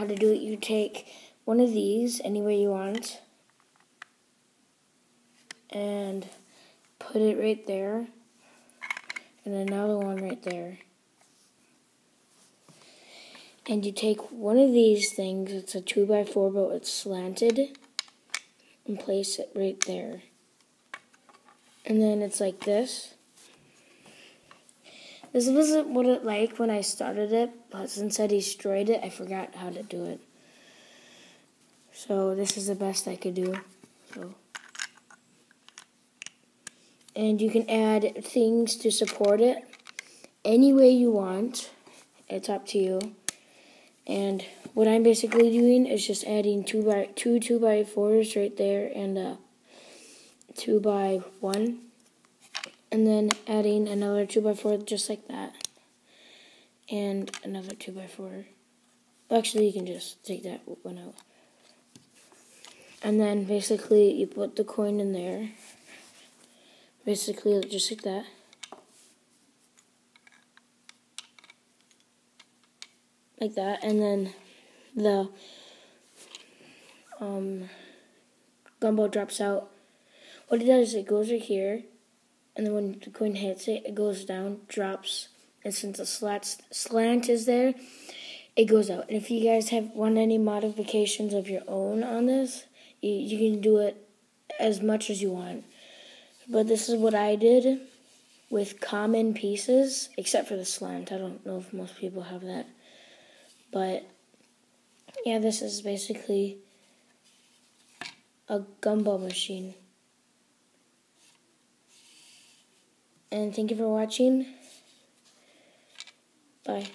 how to do it, you take one of these anywhere you want and put it right there, and another one right there. And you take one of these things, it's a 2x4 but it's slanted, and place it right there. And then it's like this. This wasn't what it like when I started it, but since I destroyed it, I forgot how to do it. So this is the best I could do. And you can add things to support it any way you want. It's up to you. And what I'm basically doing is just adding two 2x4s right there and a 2x1. And then adding another 2x4 just like that. And another 2x4. Actually, you can just take that one out. And then basically you put the coin in there. Basically just like that. Like that. And then the Gumball drops out. What it does is it goes right here. And then when the coin hits it, it goes down, drops. And since the slant is there, it goes out. And if you guys want any modifications of your own on this, you can do it as much as you want. But this is what I did with common pieces, except for the slant. I don't know if most people have that. But yeah, this is basically a gumball machine. And thank you for watching. Bye.